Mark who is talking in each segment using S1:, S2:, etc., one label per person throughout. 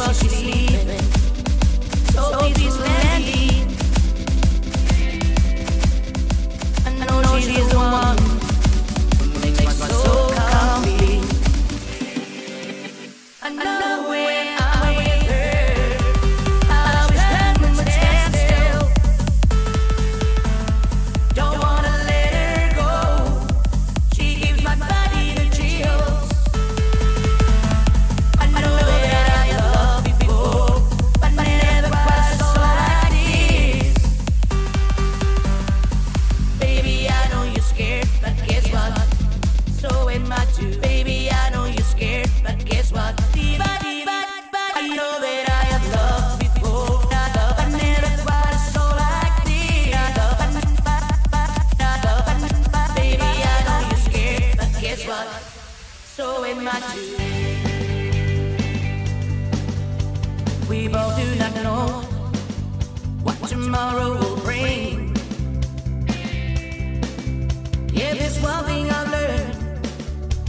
S1: while she's sleeping. So peaceful and deep. I know she's the one who makes my soul complete. I know when I'm with her, I wish time would stand still. Don't wanna let her go. She gives my body the chills. I know that I have loved before, but never quite so like this. Baby, I know you're scared, but guess what? So am I too. Baby, I know you're scared, but guess what? I know that I have loved before, but never quite so like this. Baby, I know you're scared, but guess what? So am I too. We both do not know what tomorrow will bring. Yeah, there's one thing I've learned,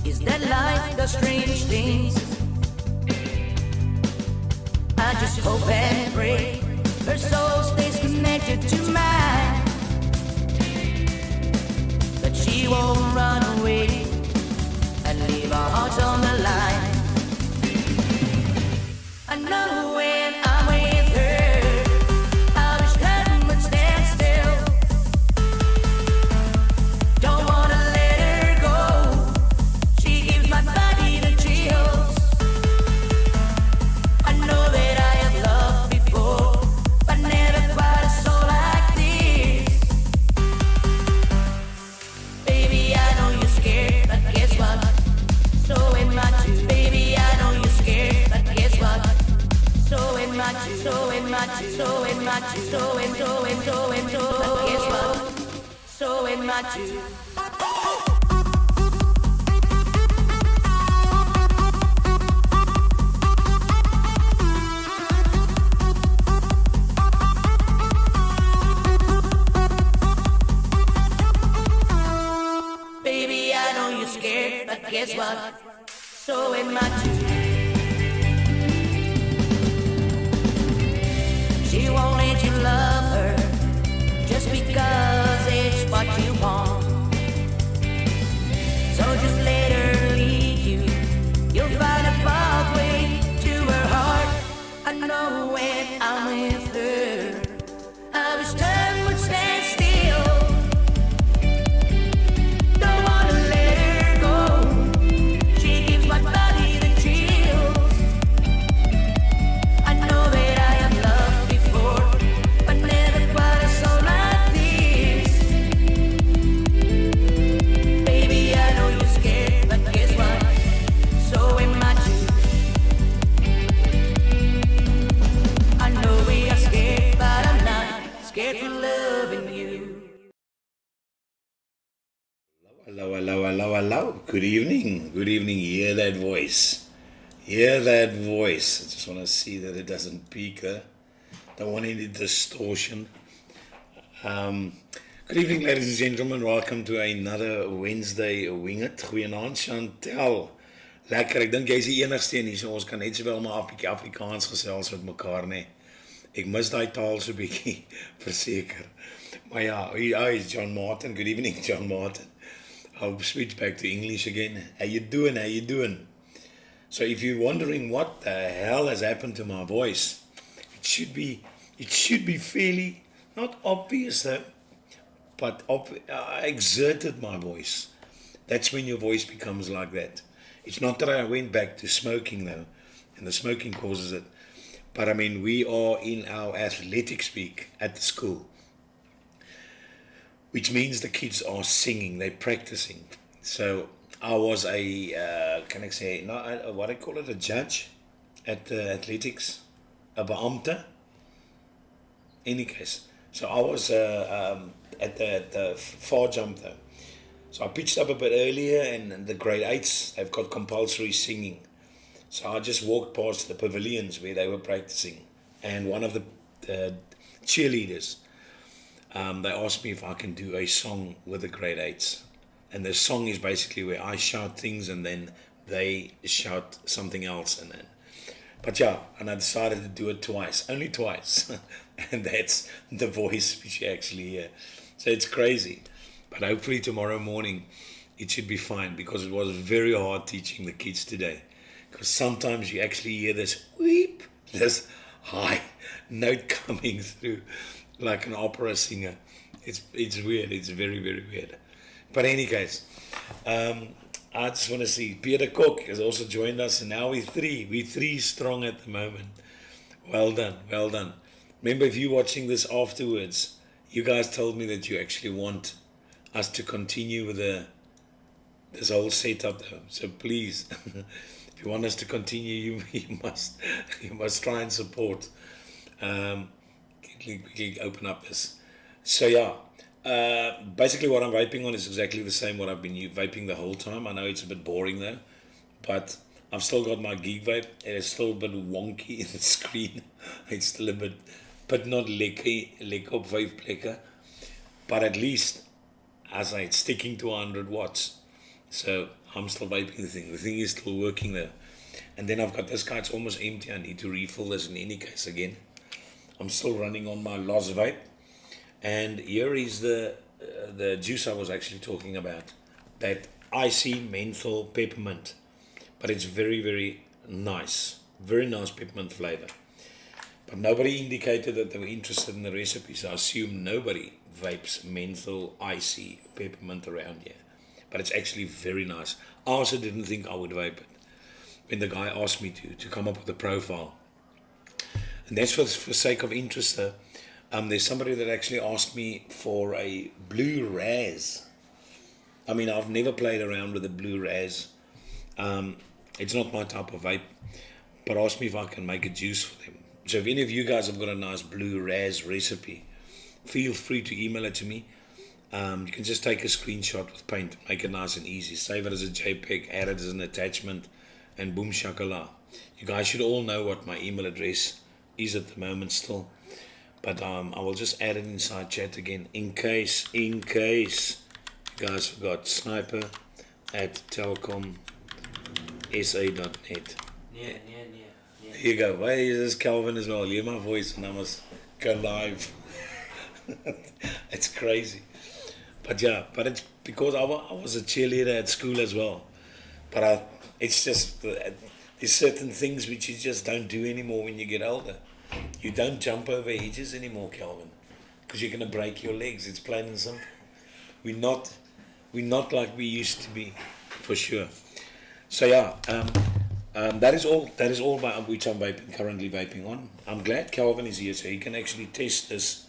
S1: is that life does strange things. I just hope and pray her soul stays connected to mine, that she won't run away and leave our hearts on the line. I know when I'm with her, I wish time would stand still. Don't wanna let her go. She gives my body the chills. I know that I have loved before, but never quite so like this. Baby, I know you're scared, but guess what? So am I too. Baby, I know you're scared, but guess what? So am I too. So am I too. So am I too. So am. But guess what? So am I too. Baby, I know you're scared, but guess what? So am I too. She won't let you love her just because it's what you want. So just let her lead you. You'll find a pathway to her heart. I know when I'm with her, I wish time would stand still. Don't wanna let her go. She gives my body the chills. I know that I have loved before, but never quite so like this. Baby, I know you're scared, but guess what? So am I too. I know we are scared, but I'm not scared for loving you.
S2: Hello. Good evening. Hear that voice. I just want to see that it doesn't peak. Don't want any distortion. Good evening, ladies and gentlemen. Welcome to another Wednesday Wing It. Goeienaand, Chantel. Lekker, ek dink jy is die enigste een hier, so ons kan net sowel maar Afrikaans gesels met mekaar, nee. Ek mis daai taal so bietjie, verseker. Maar ja, hier is John Martin. Good evening, John Martin. I'll switch back to English again. How you doing? So if you're wondering what the hell has happened to my voice, it should be fairly, not obvious though, but I exerted my voice. That's when your voice becomes like that. It's not that I went back to smoking though, and the smoking causes it. But I mean, we are in our athletic speak at the school, which means the kids are singing, they're practicing. So I was what I call it, a judge at the athletics, a beamte. Any case, so I was at the far jump though. So I pitched up a bit earlier, and the grade 8s, they've got compulsory singing. So I just walked past the pavilions where they were practicing, and one of the cheerleaders, they asked me if I can do a song with the grade 8s. And the song is basically where I shout things and then they shout something else. And then But yeah, and I decided to do it twice, only twice. And that's the voice which you actually hear. So it's crazy. But hopefully tomorrow morning it should be fine because it was very hard teaching the kids today. Because sometimes you actually hear this weep, this high note coming through like an opera singer. It's weird. It's very, very weird. But in any case, I just want to see Peter Cook has also joined us, and now we're three. We're three strong at the moment. Well done, well done. Remember, if you're watching this afterwards, you guys told me that you actually want us to continue with this whole setup, though. So please, if you want us to continue, you must try and support. Quickly open up this. So yeah, basically what I'm vaping on is exactly the same what I've been vaping the whole time. I know it's a bit boring though, but I've still got my gig vape. It is still a bit wonky in the screen. It's still a bit not lekker op vape plekke. But at least, as I it's sticking to 100 watts. So I'm still vaping the thing. The thing is still working there. And then I've got this guy, it's almost empty. I need to refill this in any case again. I'm still running on my Loz vape. And here is the juice I was actually talking about. That icy menthol peppermint. But it's very, very nice. Very nice peppermint flavor. But nobody indicated that they were interested in the recipe. So I assume nobody vapes menthol icy peppermint around here. But it's actually very nice. I also didn't think I would vape it when the guy asked me to come up with a profile. And that's for sake of interest though. There's somebody that actually asked me for a blue raz. I mean, I've never played around with a blue raz. It's not my type of vape, but asked me if I can make a juice for them. So if any of you guys have got a nice blue raz recipe, feel free to email it to me. You can just take a screenshot with paint, make it nice and easy, save it as a JPEG, add it as an attachment, and boom shakala. You guys should all know what my email address is at the moment still. But I will just add it inside chat again in case you guys forgot. sniper@telcomsa.net.
S3: Yeah.
S2: There you go. Hey, this is Calvin as well. Hear my voice and I must go live. It's crazy. But yeah, but it's because I was a cheerleader at school as well. But it's just, there's certain things which you just don't do anymore when you get older. You don't jump over hedges anymore, Calvin, because you're going to break your legs. It's plain and simple. We're not like we used to be, for sure. So yeah, that is all by which I'm currently vaping on. I'm glad Calvin is here so he can actually test this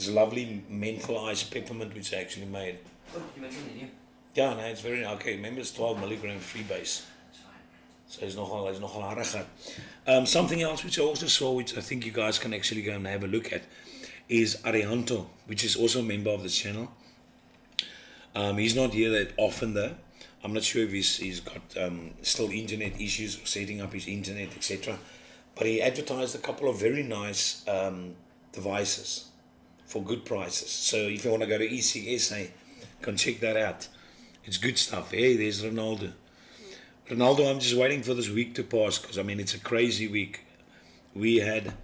S2: lovely menthol ice peppermint which I actually made.
S3: Oh, did you mention it here?
S2: Yeah, no, it's very okay. Remember, it's 12 milligram freebase. So it's nogal harde. Something else which I also saw, which I think you guys can actually go and have a look at, is Arianto, which is also a member of this channel. He's not here that often though. I'm not sure if he's got still internet issues, or setting up his internet, etc. But he advertised a couple of very nice devices for good prices. So if you want to go to ECSA, you can check that out. It's good stuff. Hey, there's Ronaldo. Ronaldo, I'm just waiting for this week to pass because, I mean, it's a crazy week. We had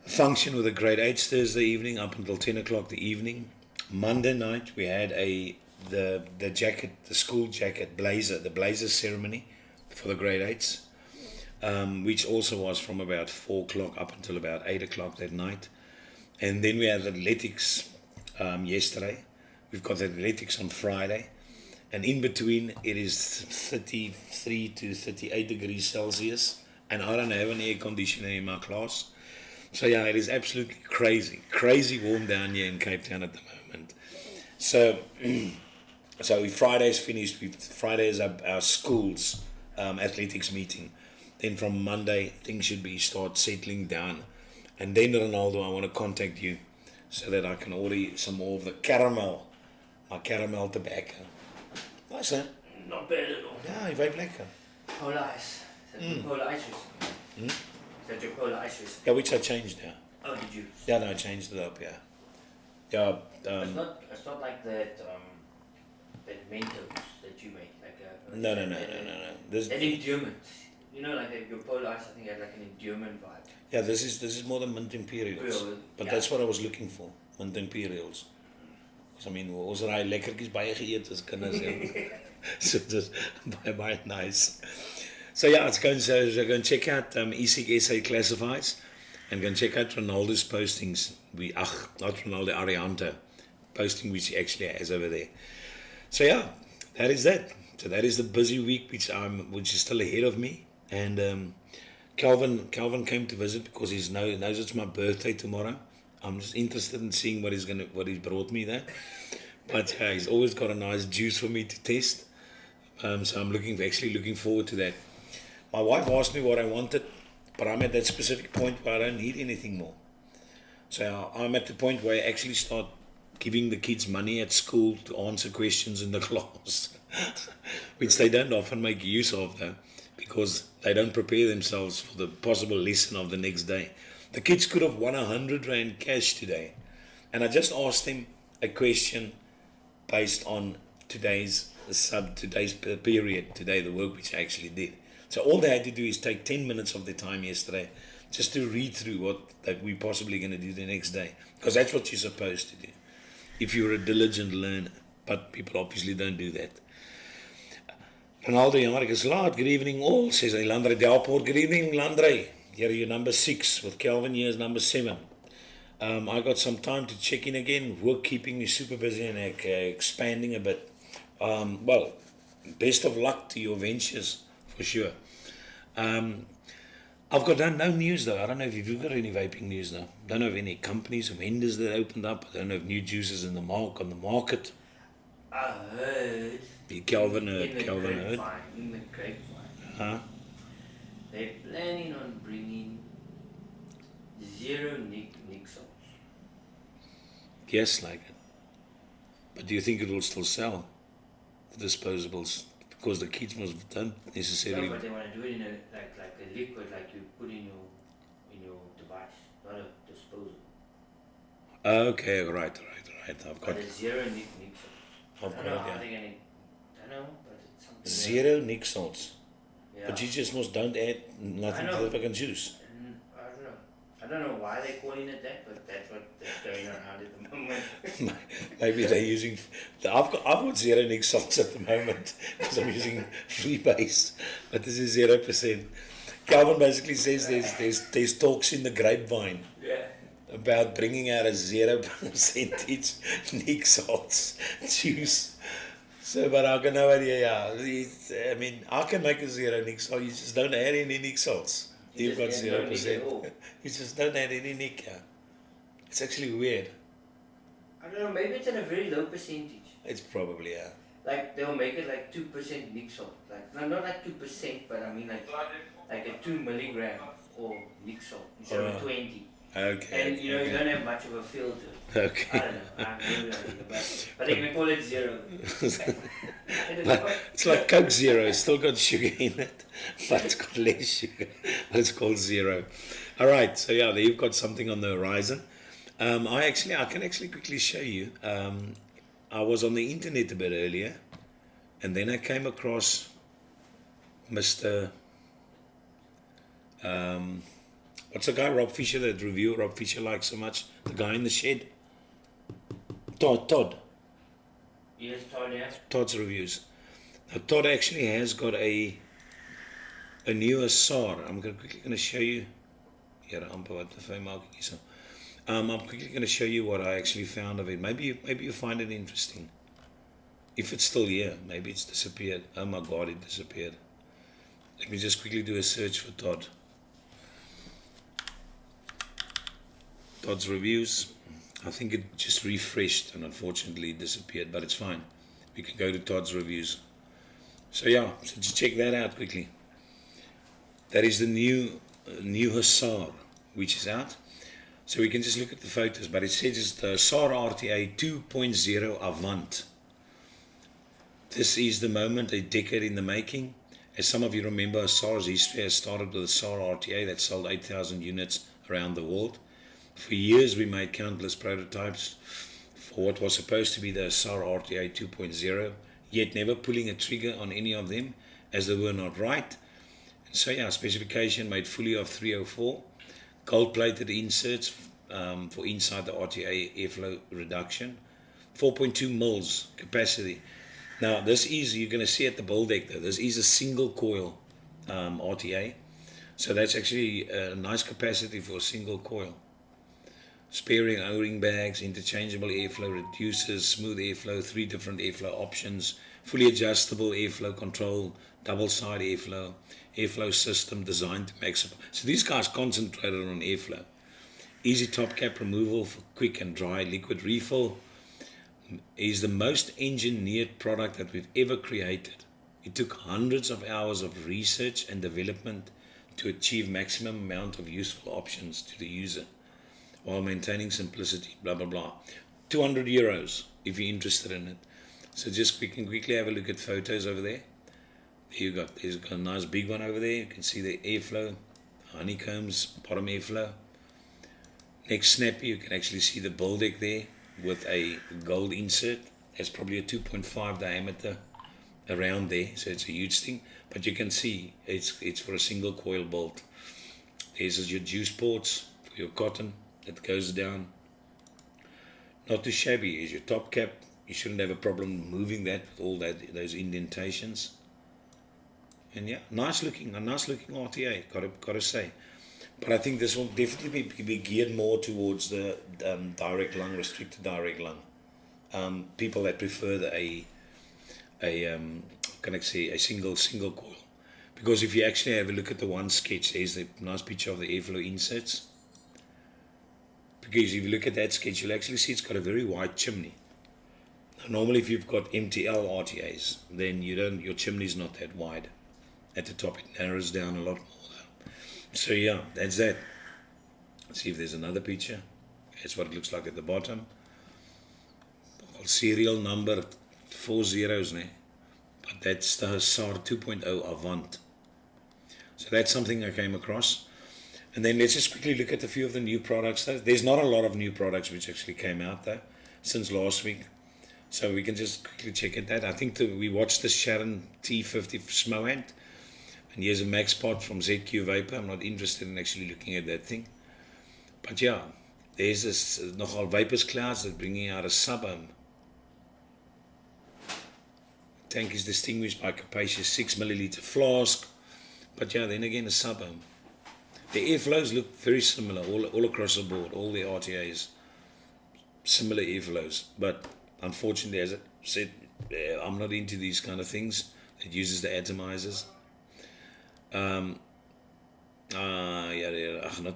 S2: a function with the grade 8s Thursday evening up until 10 o'clock the evening. Monday night, we had the jacket, the school jacket, the blazer ceremony for the grade 8s, which also was from about 4 o'clock up until about 8 o'clock that night. And then we had athletics yesterday. We've got athletics on Friday. And in between, it is 33 to 38 degrees Celsius. And I don't have an air conditioner in my class. So yeah, it is absolutely crazy warm down here in Cape Town at the moment. So Friday is finished. Friday is our school's athletics meeting. Then from Monday, things should start settling down. And then, Ronaldo, I want to contact you so that I can order some more of my caramel tobacco. Nice, huh?
S3: Not bad at all.
S2: Ja, je weet lekker.
S3: Polar ice. Polar ice recently. Is that your polar ice recently?
S2: Yeah, which I changed now.
S3: Oh, did you?
S2: Yeah, no, I changed it up, yeah. Yeah,
S3: it's not like that Mentos that you make, like
S2: No.
S3: that endearment. you know, like your Polar Ice, I think had like an endearment vibe.
S2: Yeah, this is more than mint imperials.
S3: Real,
S2: But
S3: yeah.
S2: that's what I was looking for, mint imperials. Because I mean, ons raai lekkertjies baie geëet as kinders. So just baie nice. So yeah, let's go and check out ECSA Classifieds and go and check out Ronaldo's postings. Not Ronaldo, Arianta posting which he actually has over there. So yeah, that is that. So that is the busy week which is still ahead of me. And Calvin came to visit because he knows it's my birthday tomorrow. I'm just interested in seeing what he's brought me there. But he's always got a nice juice for me to test. So I'm looking forward to that. My wife asked me what I wanted, but I'm at that specific point where I don't need anything more. So I'm at the point where I actually start giving the kids money at school to answer questions in the class, which they don't often make use of though, because they don't prepare themselves for the possible lesson of the next day. The kids could have won 100 Rand cash today, and I just asked them a question based on today's period, the work which I actually did. So all they had to do is take 10 minutes of their time yesterday just to read through what that we're possibly going to do the next day, because that's what you're supposed to do if you're a diligent learner, but people obviously don't do that. Ronaldo Janmark is laat. Good evening all, says Landre Delport. Good evening, Landre. Here you're number 6 with Kelvin. Here's number 7. I got some time to check in again. Work keeping me super busy and expanding a bit. Well, best of luck to your ventures for sure. I've got no news though. I don't know if you've got any vaping news though. Don't know of any companies or vendors that opened up. I don't know if new juices on the market.
S3: I heard.
S2: Kelvin heard.
S3: In the grapevine.
S2: Huh?
S3: They're planning on bringing zero nic salts.
S2: Yes, like it. But do you think it will still sell, the disposables? Because the kids don't necessarily.
S3: No, but they want to do it in like a liquid, like you put in your device, not a disposable.
S2: Okay, right. I've got
S3: But it's zero nic salts.
S2: I've
S3: I don't know
S2: got it,
S3: how
S2: yeah.
S3: they're gonna. I don't know, but it's something.
S2: Zero nic salts.
S3: Yeah.
S2: But you just don't add nothing to the fucking juice.
S3: I don't know why they're calling it that, but that's what's going around at the moment.
S2: Maybe they're using. I've got zero nic salts at the moment because I'm using freebase, but this is 0%. Calvin basically says there's talks in the grapevine.
S3: Yeah.
S2: About bringing out a 0% nic salts juice. So, but I've got no idea. Yeah, I mean, I can make a zero nic salt. You just don't add any nic salts. You've got 0%. You just don't add any nic. Yeah. It's actually weird.
S3: I don't know. Maybe it's at a very low percentage.
S2: It's probably
S3: Like they'll make it like 2% nic salt. Like no, not like 2%, but I mean like a 2 milligram or nic salt instead of 20.
S2: Okay.
S3: And you don't have much of a feel to it.
S2: Okay.
S3: I don't know. I have no idea. But they're gonna call it zero.
S2: But it's like Coke Zero. It's still got sugar in it, but it's got less sugar. But it's called zero. All right. So yeah, there you've got something on the horizon. I can actually quickly show you. I was on the internet a bit earlier, and then I came across Mr. What's the guy, Rob Fisher, that review Rob Fisher likes so much? The guy in the shed? Todd.
S3: Yes, Todd, yeah.
S2: Todd's reviews. Now, Todd actually has got a new SAR. I'm quickly going to show you. Here, I'm quickly going to show you what I actually found of it. Maybe you find it interesting. If it's still here, maybe it's disappeared. Oh my God, it disappeared. Let me just quickly do a search for Todd. Todd's reviews. I think it just refreshed and unfortunately it disappeared, but it's fine. We can go to Todd's reviews. So yeah, so just check that out quickly. That is the new Hussar, which is out. So we can just look at the photos, but it says it's the SAR RTA 2.0 Avant. This is the moment, a decade in the making. As some of you remember, SAR's history has started with the SAR RTA that sold 8,000 units around the world. For years we made countless prototypes for what was supposed to be the SAR RTA 2.0, yet never pulling a trigger on any of them as they were not right, So yeah, specification made fully of 304, gold-plated inserts for inside the RTA airflow reduction, 4.2 mils capacity. Now this is, you're going to see at the bull deck though, this is a single coil RTA, so that's actually a nice capacity for a single coil. Sparing O-ring bags, interchangeable airflow reducers, smooth airflow, 3 different airflow options, fully adjustable airflow control, double side airflow, airflow system designed to maximize. So these guys concentrated on airflow. Easy top cap removal for quick and dry liquid refill. Is the most engineered product that we've ever created. It took hundreds of hours of research and development to achieve maximum amount of useful options to the user, while maintaining simplicity, blah, blah, blah. 200 euros if you're interested in it. So just quickly have a look at photos over there. There's got a nice big one over there. You can see the airflow, honeycombs, bottom airflow. Next snappy, you can actually see the bull deck there with a gold insert. That's probably a 2.5 diameter around there, so it's a huge thing. But you can see it's for a single coil bolt. There's your juice ports for your cotton that goes down. Not too shabby. Is your top cap. You shouldn't have a problem moving that with all those indentations. And yeah, a nice looking RTA, gotta say. But I think this will definitely be geared more towards the direct lung, restricted direct lung. People that prefer a single coil. Because if you actually have a look at the one sketch, there's the nice picture of the airflow inserts. Because if you look at that sketch, you'll actually see it's got a very wide chimney. Now, normally, if you've got MTL RTAs, then your chimney's not that wide. At the top, it narrows down a lot more though. So yeah, that's that. Let's see if there's another picture. That's what it looks like at the bottom. Serial number 4 zeros, né? But that's the Hussar 2.0 Avant. So that's something I came across. And then let's just quickly look at a few of the new products. There's not a lot of new products which actually came out though since last week. So we can just quickly check at that. I think we watched the Sharon T50 Smoant. And here's a Max Pot from ZQ Vapor. I'm not interested in actually looking at that thing. But yeah, there's this nogal Vapors Clouds that bringing out a sub-ohm. The tank is distinguished by a capacious 6 milliliter flask. But yeah, then again a sub-ohm. The airflows look very similar all across the board. All the RTAs, similar airflows. But unfortunately, as I said, I'm not into these kind of things. It uses the atomizers. Not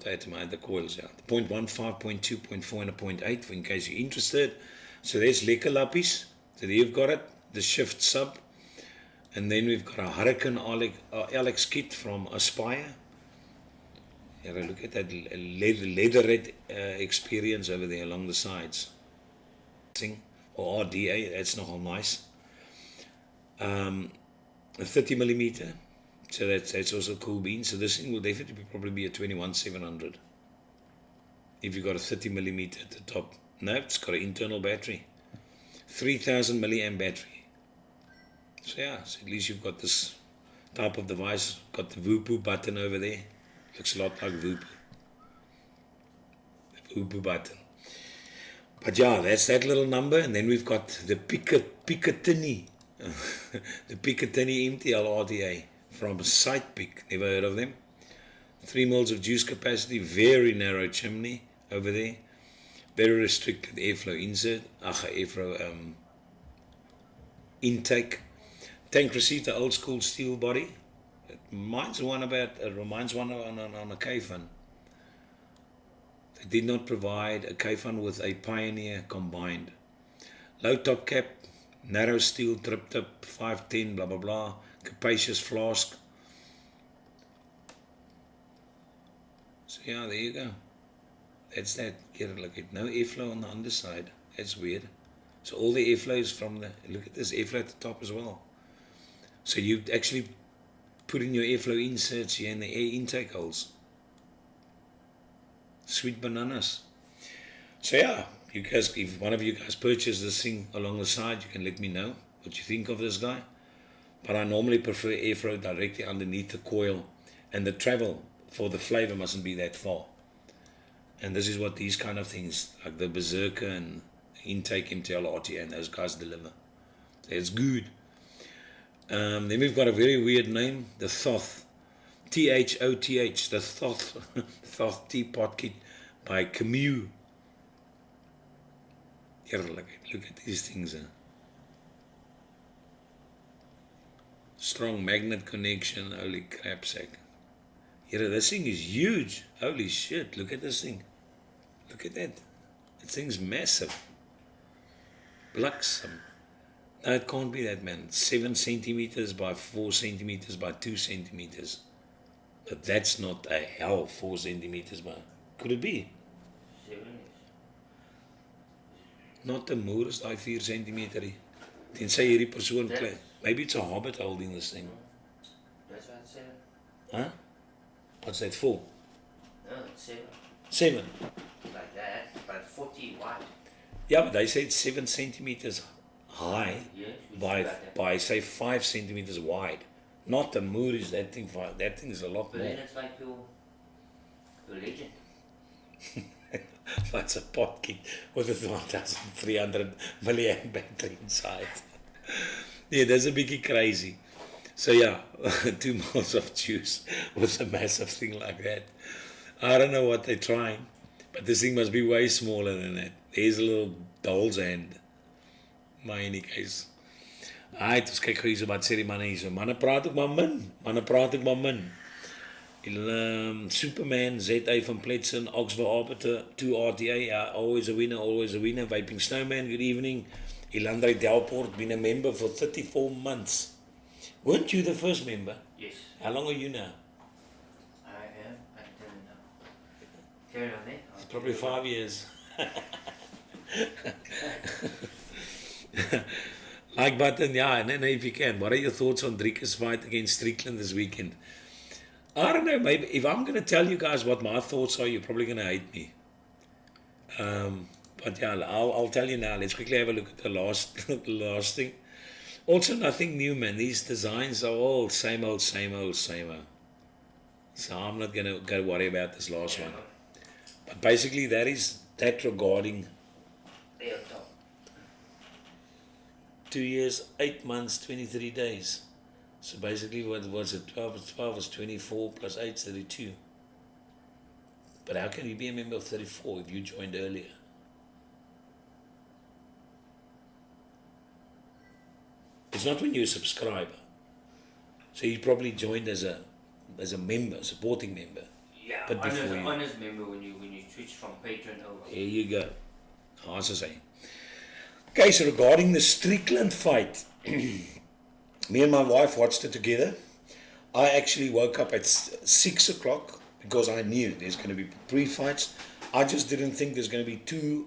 S2: the atomizer, the coils, yeah. 0.15, 0.2, 0.4 and a 0.8 in case you're interested. So there's lekker lappies. So there you've got it, the shift sub. And then we've got a Hurricane Alex kit from Aspire. Yeah, look at that leatherette experience over there along the sides. Or RDA, that's nogal nice. A 30 millimeter. So that's also a cool bean. So this thing will definitely probably be a 21700 if you've got a 30 millimeter at the top. No, it's got an internal battery, 3000 milliamp battery. So yeah, so at least you've got this type of device. Got the Whoopoo button over there. Looks a lot like Whoopoo. The Whoopoo button. But yeah, that's that little number. And then we've got the Picatinny, the Picatinny MTL RTA. From Sidepick, never heard of them. 3 mils of juice capacity, very narrow chimney over there. Very restricted airflow insert, airflow intake. Tank received the old school steel body. It reminds one on a K-Fan. They did not provide a K-Fan with a Pioneer combined. Low top cap, narrow steel trip tip, 510, blah blah blah. Capacious flask. So yeah, there you go. That's that. Get look at no airflow on the underside. That's weird. So all the airflow is from the, look at this airflow at the top as well. So you actually put in your airflow inserts here in the air intake holes. Sweet bananas. So yeah, you guys, if one of you guys purchase this thing along the side, you can let me know what you think of this guy. But I normally prefer airflow directly underneath the coil and the travel for the flavor mustn't be that far. And this is what these kind of things, like the Berserker and Intake MTL RTA, and those guys deliver. It's good. Then we've got a very weird name, the Thoth. Thoth, the Thoth, Thoth Teapot Kit by Camus. Here, look at these things. Strong magnet connection, holy crap sack. Here, this thing is huge. Holy shit, look at this thing. Look at that. That thing's massive. Bliksem. No, it can't be that, man. 7 centimeters by 4 centimeters by 2 centimeters. But that's not a hell 4 centimeters by. Could it be?
S3: 7 is.
S2: Not the moer is daai 4 centimeter. Tensy hierdie persoon klein. Maybe it's a hobbit holding this thing.
S3: That's what 7.
S2: Huh? What's that for?
S3: No, it's 7.
S2: 7.
S3: Like that, but 40 wide.
S2: Yeah, but they say it's 7 centimeters high
S3: Yes,
S2: by say 5 centimeters wide. Not the moor is that thing. That thing is a lot
S3: But
S2: more.
S3: then it's like your legend.
S2: That's a pot kit with a 1300 milliamp battery inside. Yeah, that's a biggie crazy. So yeah, 2 mils of juice with a massive thing like that. I don't know what they're trying, but this thing must be way smaller than that. There's a little doll's hand. Maar in die case. Alright, ons kyk gou hierso wat sê die manne hierso. Manne praat ook maar min. Superman, ZA van Pletsen, Oxford Arbiter, 2 RTA, yeah, always a winner. Vaping Snowman, good evening. Ilandre Delport, been a member for 34 months. Weren't you the first member?
S3: Yes.
S2: How long are you now?
S3: I don't know. Carry on there.
S2: It's probably 5 years. Like button, yeah, and then if you can, what are your thoughts on Drieke's fight against Strickland this weekend? I don't know, maybe if I'm going to tell you guys what my thoughts are, you're probably going to hate me. But yeah, I'll tell you now. Let's quickly have a look at the last thing. Also, nothing new, man. These designs are all same old. So I'm not going to go worry about this last one. But basically, that regarding 2 years, 8 months, 23 days. So basically, what was it? 12 is 24 plus 8 is 32. But how can you be a member of 34 if you joined earlier? It's not when you're a subscriber. So you probably joined as a member, supporting member.
S3: Yeah,
S2: but before
S3: honest member when you switch from patron over.
S2: There you go. As I say. Okay, so regarding the Strickland fight, me and my wife watched it together. I actually woke up at 6 o'clock because I knew there's going to be pre-fights. I just didn't think there's going to be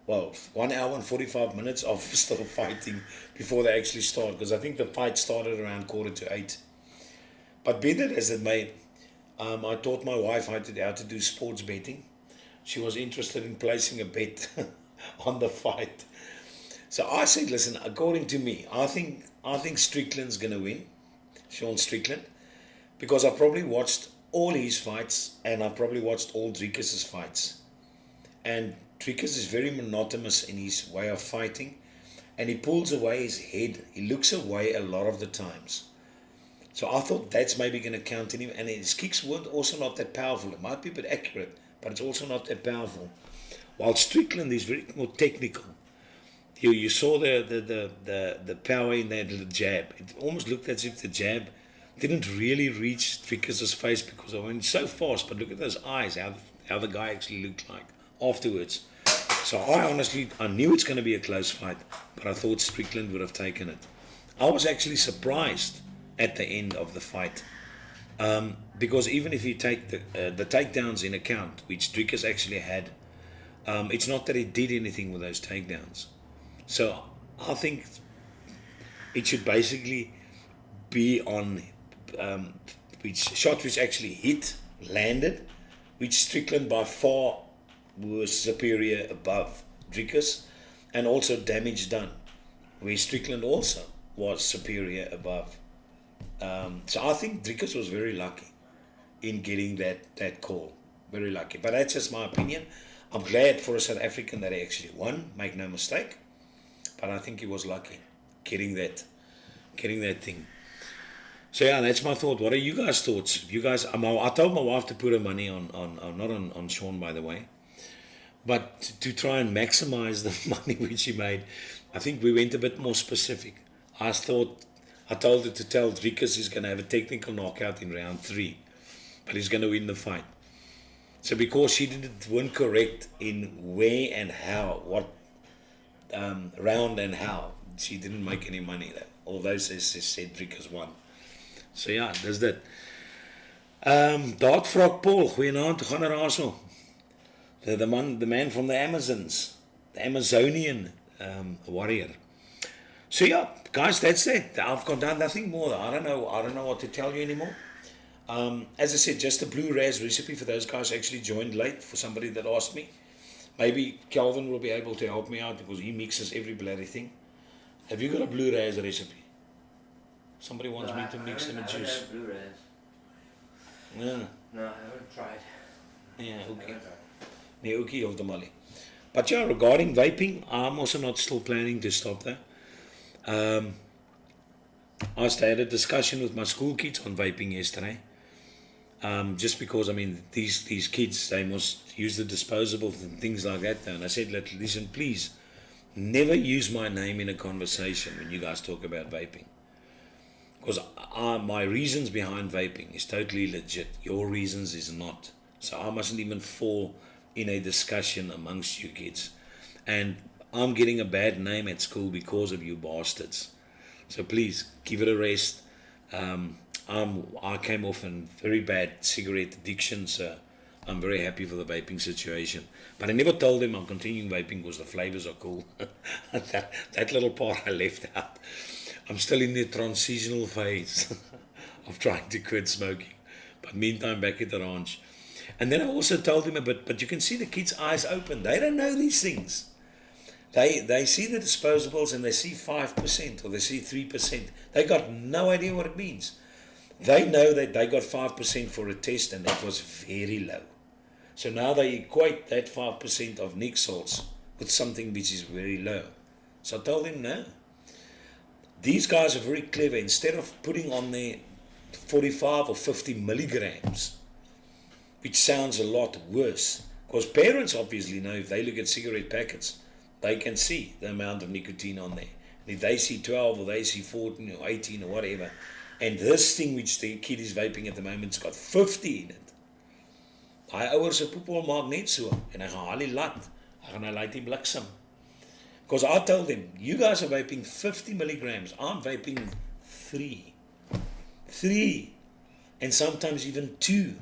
S2: 1 hour and 45 minutes of still fighting before they actually start, because I think the fight started around 7:45. But be that as it may, I taught my wife how to do sports betting. She was interested in placing a bet on the fight. So I said, listen, according to me, I think Strickland's going to win, Sean Strickland, because I probably watched all his fights and I probably watched all Drieke's fights. And Drieke's is very monotonous in his way of fighting, and he pulls away his head. He looks away a lot of the times. So I thought that's maybe going to count in him, and his kicks weren't also not that powerful. It might be a bit accurate, but it's also not that powerful. While Strickland is very more technical. You saw the power in that little jab. It almost looked as if the jab didn't really reach Drieke's face, because I went so fast. But look at those eyes, how the guy actually looked like afterwards. So I knew it's going to be a close fight, but I thought Strickland would have taken it. I was actually surprised at the end of the fight, because even if you take the takedowns in account, which Drieke's actually had, it's not that he did anything with those takedowns. So I think it should basically be on shots which actually landed, which Strickland by far was superior above Drieke's, and also damage done, where Strickland also was superior above. So I think Drieke's was very lucky. in getting that call. Very lucky. But that's just my opinion. I'm glad for a South African that he actually won, make no mistake. But I think he was lucky getting that thing. So yeah, that's my thought. What are you guys' thoughts? You guys, I told my wife to put her money on not on Sean, by the way, but to try and maximize the money which he made. I think we went a bit more specific. I told her to tell Driekus he's going to have a technical knockout in round 3, but he's going to win the fight. So because she weren't correct in where and how, what round and how, she didn't make any money there. Although she said Driekus won. So ja, dis dit. Daad Frog Paul, goeienaand, hoe gaan daar so? The man from the Amazons, the Amazonian warrior. So yeah, guys, that's it. I've got done nothing more. I don't know what to tell you anymore. As I said, just a blue raz recipe for those guys who actually joined late, for somebody that asked me. Maybe Calvin will be able to help me out because he mixes every bloody thing. Have you got a blue raz recipe? Somebody wants me to mix them in juice.
S3: Blue raz.
S2: Yeah.
S3: No, I haven't tried.
S2: Yeah, okay. Nee, ook nie heeltemal nie. But yeah, regarding vaping, I'm also not still planning to stop that. I had a discussion with my school kids on vaping yesterday. Just because, I mean, these kids, they must use the disposables and things like that. And I said, listen, please, never use my name in a conversation when you guys talk about vaping. Because my reasons behind vaping is totally legit. Your reasons is not. So I mustn't even fall in a discussion amongst you kids. And I'm getting a bad name at school because of you bastards. So please, give it a rest. I came off a very bad cigarette addiction, so I'm very happy for the vaping situation. But I never told them I'm continuing vaping because the flavors are cool. that little part I left out. I'm still in the transitional phase of trying to quit smoking. But meantime, back at the ranch. And then I also told him a bit, but you can see the kids' eyes open. They don't know these things. They see the disposables and they see 5% or they see 3%. They got no idea what it means. They know that they got 5% for a test and that was very low. So now they equate that 5% of nic salts with something which is very low. So I told him, no. These guys are very clever. Instead of putting on there 45 or 50 milligrams, which sounds a lot worse, because parents obviously know if they look at cigarette packets, they can see the amount of nicotine on there. And if they see 12 or they see 14 or 18 or whatever, and this thing which the kid is vaping at the moment's got 50 in it. Daai ouers se poepel maak net so en hy gaan haal die lat. Hy gaan laat die bliksem. Because I told him, you guys are vaping 50 milligrams. I'm vaping 3. 3. And sometimes even 2.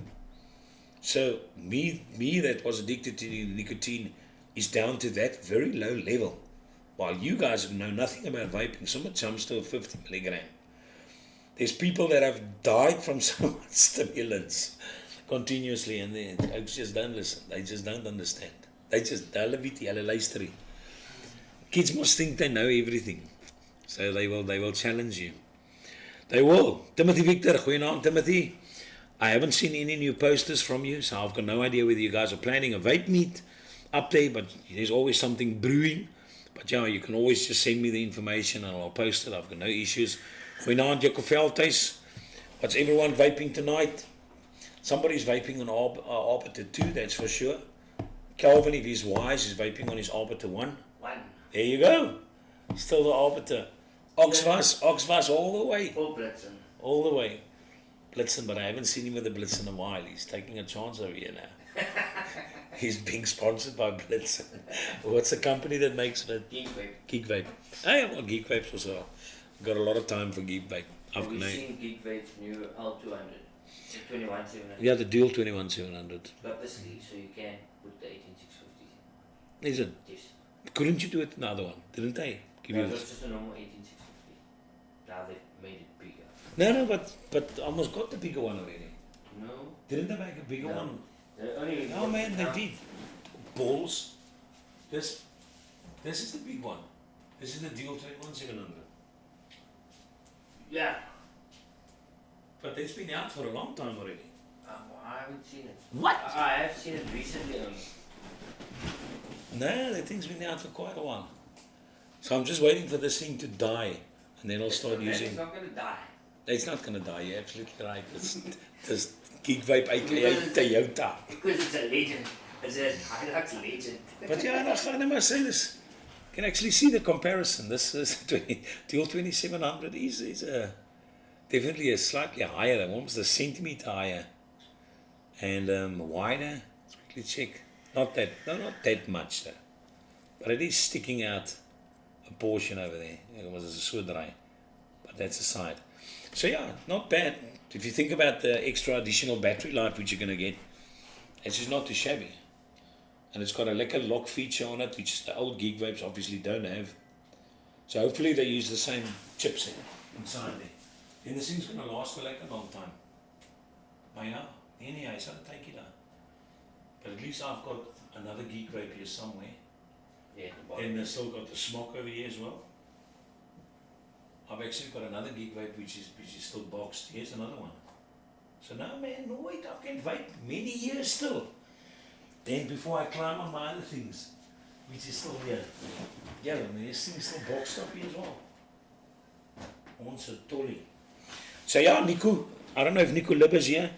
S2: So me that was addicted to nicotine is down to that very low level. While you guys know nothing about vaping, someone jumps to a 50 milligram. There's people that have died from so much stimulants continuously and they just don't listen. They just don't understand. Hulle weet nie, hulle luister nie. Kids must think they know everything. So they will challenge you. They will. Timothy Victor, goeienaand Timothy. I haven't seen any new posters from you, so I've got no idea whether you guys are planning a vape meet up there, but there's always something brewing. But yeah, you can always just send me the information and I'll post it. I've got no issues. Goeienaand Jacob Veldhuis. What's everyone vaping tonight? Somebody's vaping on Arbiter 2, that's for sure. Calvin, if he's wise, is vaping on his Arbiter 1. There you go. Still the Arbiter. Oxvas all the way.
S3: Or Blitzen.
S2: All the way. Blitzen, but I haven't seen him with a Blitzen in a while. He's taking a chance over here now. He's being sponsored by Blitzen. What's the company that makes it?
S3: Geek Vape.
S2: Geek Vape. Hey, well, Geek Vape's also. Got a lot of time for Geek Vape.
S3: Have you seen Geek Vape's new L200? The 21700.
S2: Yeah, the dual 21700.
S3: Got the sleeve so you can put the 18650 in.
S2: Is it?
S3: Yes.
S2: Couldn't you do it another one? Didn't they? Give
S3: No,
S2: you
S3: it's just a normal 18650. Now they've made it bigger.
S2: No, but I almost got the bigger one already.
S3: No.
S2: Didn't they make a bigger
S3: No.
S2: one?
S3: Only
S2: Oh man, they did. Balls. This is the big one. This is the dual 21700.
S3: Yeah.
S2: But it's been out for a long time already.
S3: Wow. I haven't seen it.
S2: What?
S3: I have seen it recently only.
S2: No, that thing's been out for quite a while. So I'm just waiting for this thing to die, and then I'll start using.
S3: It's not going to die.
S2: It's not going to die. You're absolutely right. This Geek Vape aka Toyota.
S3: Because it's a legend. It's a Hilux legend.
S2: But yeah, I must say this. You can actually see the comparison. This is Dual 2700 is definitely a slightly higher, almost a centimeter higher, and wider. Let's quickly check. Not that much though, but it is sticking out a portion over there. It was a so dry, but that's aside. So yeah, not bad. If you think about the extra additional battery life which you're gonna get, it's just not too shabby. And it's got a lekker lock feature on it, which the old Geek Vapes obviously don't have. So hopefully they use the same chipset inside there. Then this thing's going to last for like a long time. But yeah, anyhow, it's going to take it out. But at least I've got another Geek Vape here somewhere.
S3: Yeah,
S2: And they've still got the smoke over here as well. I've actually got another Geek Vape which is still boxed. Here's another one. So now man, no wait, I can vape many years still. Then before I climb on my other things, which is still here. Yeah, I mean, this thing's still boxed up here as well. Also Tolly. So yeah, Nico, I don't know if Nico Lib is here,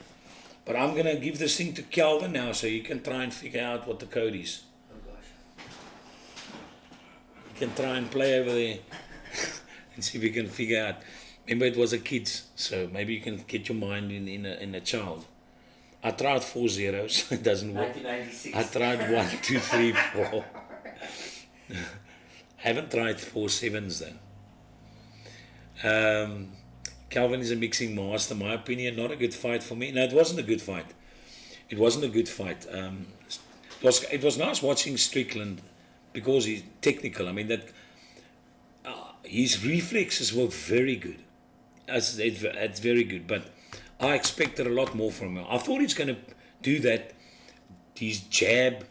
S2: but I'm going to give this thing to Calvin now so you can try and figure out what the code is.
S3: Oh gosh.
S2: You can try and play over there and see if you can figure out. Remember it was a kid's, so maybe you can get your mind in a child. I tried 4 zeros, it doesn't work.
S3: 1996.
S2: I tried 1, 2, 3, 4. I haven't tried 4 sevens though. Calvin is a mixing master, my opinion, not a good fight for me. No, it wasn't a good fight. It wasn't a good fight. It was nice watching Strickland because he's technical. I mean, that his reflexes were very good. It's very good, but I expected a lot more from him. I thought he's going to do that, his jab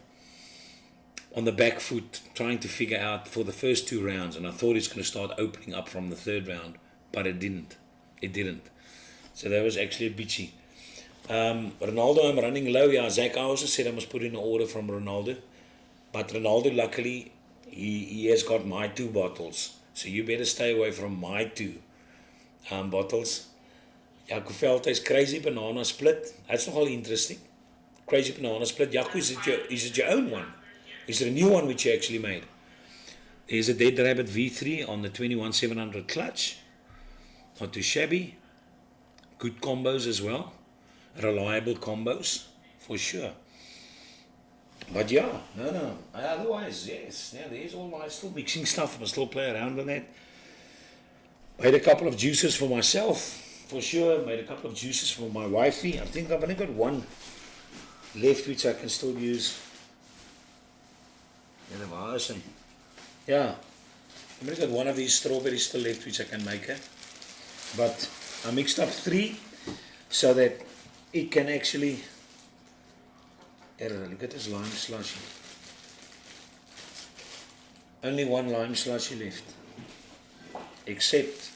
S2: on the back foot, trying to figure out for the first 2 rounds, and I thought he's going to start opening up from the 3rd round, but it didn't. It didn't. So that was actually a bitchy. Ronaldo, I'm running low. Yeah, Zach, I also said I must put in an order from Ronaldo, but Ronaldo, luckily, he has got my 2 bottles, so you better stay away from my 2 bottles. Jaco Veldhuis Crazy Banana Split. That's nogal interesting. Crazy Banana Split. Jaco, is it your own one? Is it a new one which you actually made? There's a Dead Rabbit V3 on the 21700 clutch. Not too shabby. Good combos as well. Reliable combos, for sure. But yeah, no. Otherwise, yes. Yeah, there's all my still mixing stuff. I still play around with that. Made a couple of juices for myself. For sure, made a couple of juices for my wifey. I think I've only got one left which I can still use. Yeah, I've only got one of these strawberries still left which I can make her. But I mixed up 3 so that it can actually. Look at this lime slushy. Only 1 lime slushy left. Except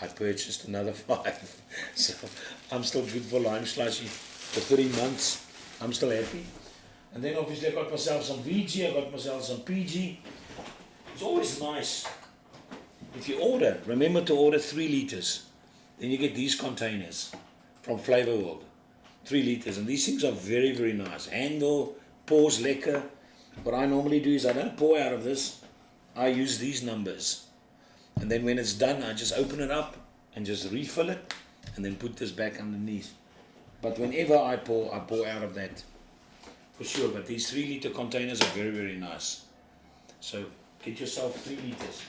S2: I purchased another 5. So I'm still good for lime slushy for 3 months. I'm still happy. And then obviously I got myself some VG, I got myself some PG. It's always nice. If you order, remember to order 3 liters. Then you get these containers from Flavor World. 3 liters. And these things are very, very nice. Handle, pours lekker. What I normally do is I don't pour out of this. I use these numbers. And then when it's done, I just open it up and just refill it and then put this back underneath. But whenever I pour out of that. For sure, but these 3 liter containers are very, very nice. So get yourself 3 liters.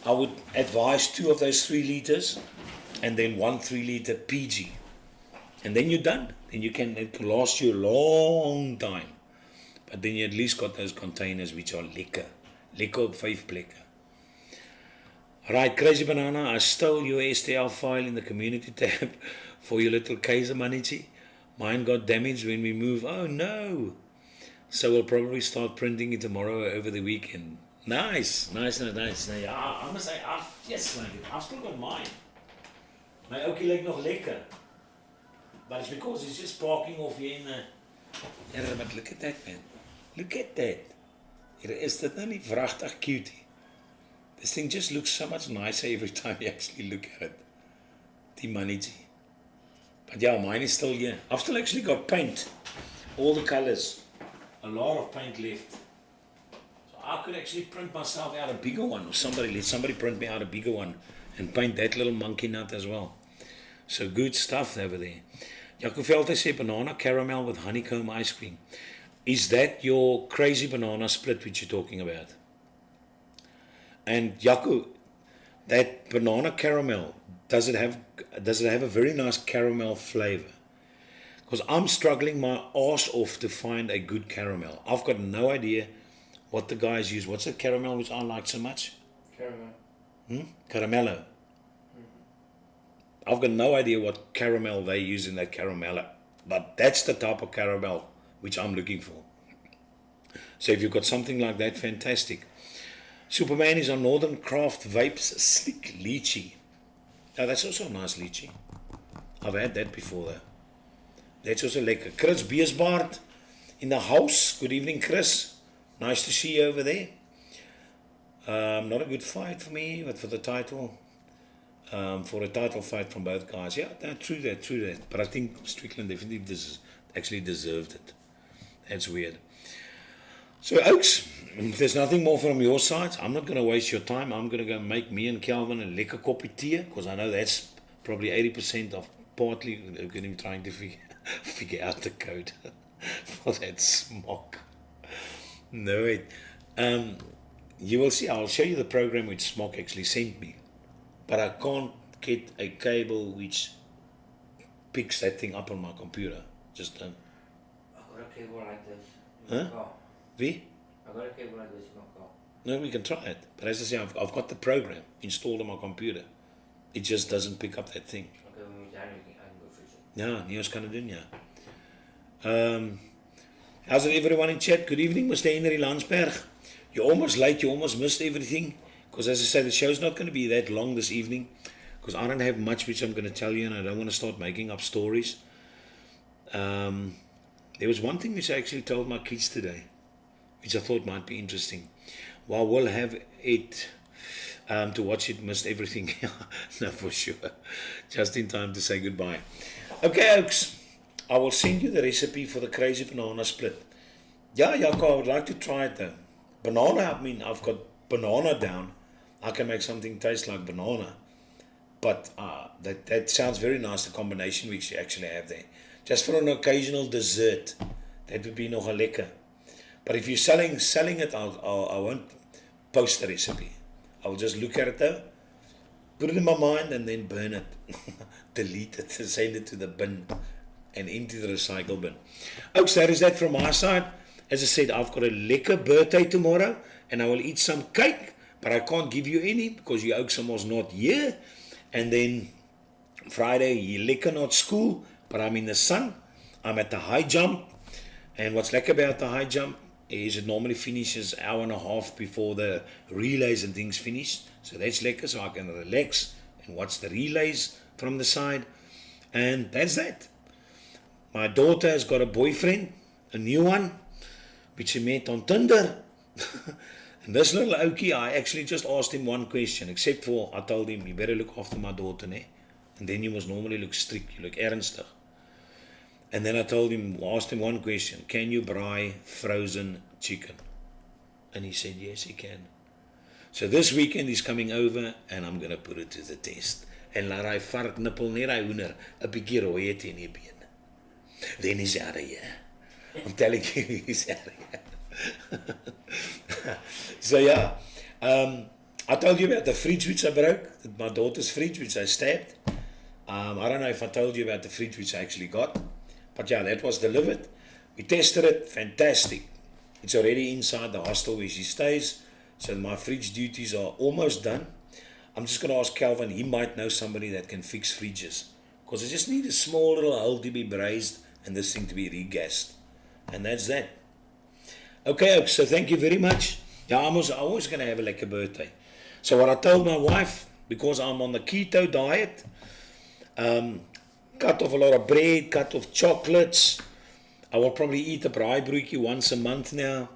S2: I would advise 2 of those 3 liters and then 1 3 liter PG. And then you're done. Then it can last you a long time. But then you at least got those containers which are lekker. Lekker op 5 plekke. Right, Crazy Banana, I stole your STL file in the community tab for your little Kaiser Manichi. Mine got damaged when we moved. Oh no! So we'll probably start printing it tomorrow over the weekend. Nice. Yeah, I must say, I've still got mine. My oukie lijkt nog lekker. But it's because it's just parking off here in the... Yeah, but look at that, man. Look at that. Here is dit nou nie vragtig cutie. This thing just looks so much nicer every time you actually look at it. Die mannetjie. But yeah, mine is still here. I've still actually got paint. All the colors. A lot of paint left. So I could actually print myself out a bigger one. Or let somebody print me out a bigger one. And paint that little monkey nut as well. So good stuff over there. Jaco Velte sê banana caramel with honeycomb ice cream. Is that your crazy banana split which you're talking about? And Jaco, that banana caramel, does it have a very nice caramel flavor? Because I'm struggling my arse off to find a good caramel. I've got no idea what the guys use. What's the caramel which I like so much?
S3: Caramel.
S2: Caramello. I've got no idea what caramel they use in that caramello. But that's the type of caramel which I'm looking for. So if you've got something like that, fantastic. Superman is on Northern Craft Vapes Slick Lychee. Now that's also a nice lychee. I've had that before though. That's also lekker. Chris Beersbaard in the house. Good evening, Chris. Nice to see you over there. Not a good fight for me, but for the title. For a title fight from both guys. Yeah, true that. But I think Strickland definitely actually deserved it. That's weird. So, Oaks, if there's nothing more from your side, I'm not going to waste your time. I'm going to go make me and Calvin a lekker koppie tea, because I know that's probably 80% of partly him trying to figure out the code for that smock. No, wait. You will see, I'll show you the program which Smock actually sent me. But I can't get a cable which picks that thing up on my computer. Just
S3: I got a cable like this.
S2: Huh? Wie?
S3: I got a cable like this in my car.
S2: No, we can try it. But as I say, I've got the program installed on my computer. It just doesn't pick up that thing.
S3: Okay, when we're done, I can go fix it.
S2: Ja, nie ons kan dit doen, ja. How's it everyone in chat? Good evening, Mr. Henry Landsberg. You're almost late, you almost missed everything. Because as I said, the show's not going to be that long this evening. Because I don't have much which I'm going to tell you, and I don't want to start making up stories. There was one thing which I actually told my kids today, which I thought might be interesting. While we'll have it to watch it, missed everything. No, for sure. Just in time to say goodbye. Okay, Oaks. I will send you the recipe for the crazy banana split. Yeah, Jaco, I would like to try it though. Banana, I mean, I've got banana down. I can make something taste like banana. But that sounds very nice, the combination which you actually have there. Just for an occasional dessert, that would be nogal lekker. But if you're selling it, I won't post the recipe. I'll just look at it though, put it in my mind, and then burn it. Delete it, send it to the bin, and into the recycle bin. Oaks, that is that from my side. As I said, I've got a lekker birthday tomorrow, and I will eat some cake, but I can't give you any, because you Oaks was not here. And then Friday, you lekker not school, but I'm in the sun. I'm at the high jump. And what's lekker about the high jump is it normally finishes an hour and a half before the relays and things finish. So that's lekker, so I can relax and watch the relays from the side. And that's that. My daughter has got a boyfriend, a new one, which she met on Tinder. And this little oukie, I actually just asked him one question, except for I told him, you better look after my daughter, ne? And then you must normally look strict, you look ernstig. And then I asked him one question, can you braai frozen chicken? And he said, yes, he can. So this weekend he's coming over, and I'm going to put it to the test. En laat hy vark nippel neer hy hoender, 'n bietjie rooi het in die been. Then he's out of here. I'm telling you, he's out of here. So yeah, I told you about the fridge which I broke, my daughter's fridge which I stabbed. I don't know if I told you about the fridge which I actually got, but yeah, that was delivered. We tested it, fantastic. It's already inside the hostel where she stays, so my fridge duties are almost done. I'm just going to ask Calvin, he might know somebody that can fix fridges, because I just need a small little hole to be brazed and this thing to be regassed, and that's that. Okay, so thank you very much. Yeah, I'm always going to have a lekker birthday. So what I told my wife, because I'm on the keto diet, cut off a lot of bread, cut off chocolates. I will probably eat a braaibroodjie once a month now.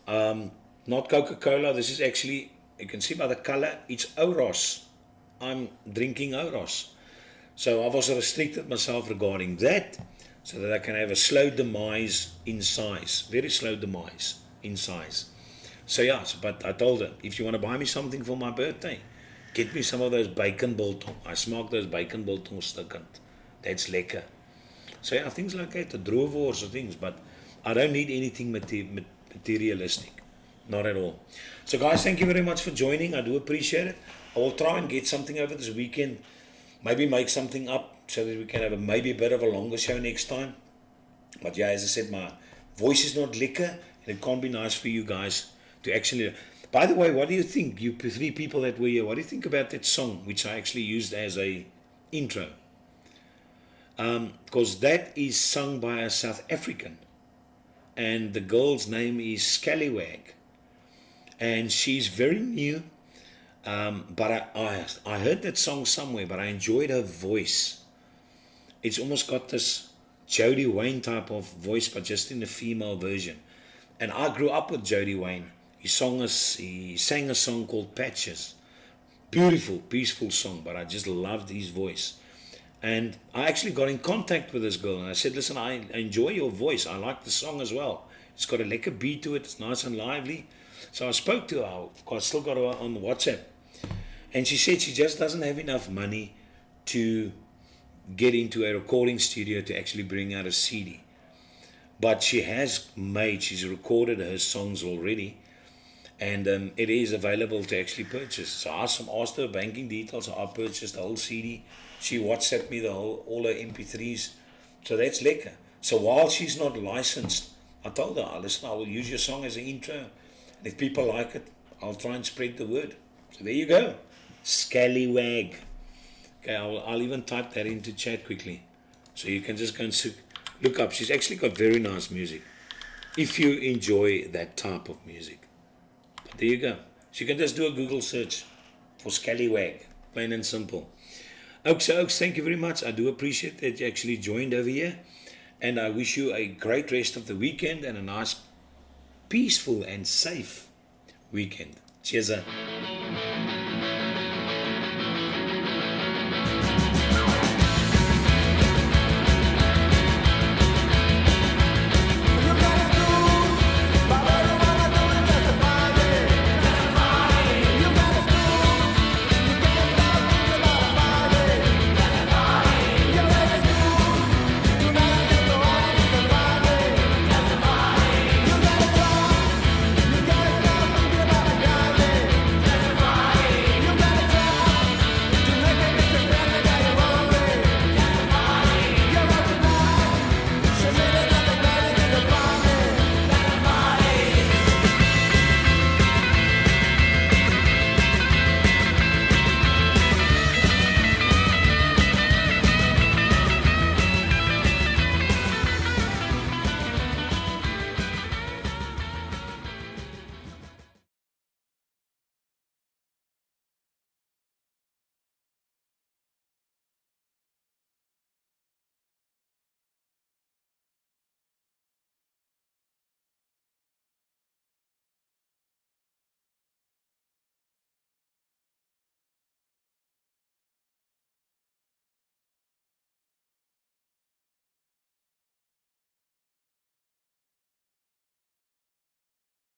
S2: Not Coca-Cola. This is actually, you can see by the color, it's Oros. I'm drinking Oros. So I've also restricted myself regarding that, so that I can have a slow demise in size. Very slow demise in size. So yeah, but I told her, if you want to buy me something for my birthday, get me some of those bacon biltong. I smaak those bacon biltong stukkend. That's lekker. So yeah, things like that, the droewors or things, but I don't need anything materialistic. Not at all. So guys, thank you very much for joining. I do appreciate it. I will try and get something over this weekend. Maybe make something up so that we can have maybe a bit of a longer show next time. But yeah, as I said, my voice is not liquor, and it can't be nice for you guys to actually... By the way, what do you think, you three people that were here, what do you think about that song, which I actually used as a intro? Because that is sung by a South African, and the girl's name is Scallywag, and she's very new. But I heard that song somewhere, but I enjoyed her voice. It's almost got this Jody Wayne type of voice, but just in the female version. And I grew up with Jody Wayne. He sang a song called Patches. Beautiful, peaceful song, but I just loved his voice. And I actually got in contact with this girl, and I said, listen, I enjoy your voice. I like the song as well. It's got a lekker beat to it. It's nice and lively. So I spoke to her. I still got her on WhatsApp. And she said she just doesn't have enough money to get into a recording studio to actually bring out a CD. But she's recorded her songs already. And it is available to actually purchase. So I asked her banking details. So I purchased the whole CD. She WhatsApped me all her MP3s. So that's lekker. So while she's not licensed, I told her, listen, I will use your song as an intro. And if people like it, I'll try and spread the word. So there you go. Scallywag. Okay, I'll even type that into chat quickly. So you can just go and look up. She's actually got very nice music. If you enjoy that type of music. But there you go. So you can just do a Google search for Scallywag. Plain and simple. Oaks, thank you very much. I do appreciate that you actually joined over here. And I wish you a great rest of the weekend and a nice, peaceful and safe weekend. Cheers.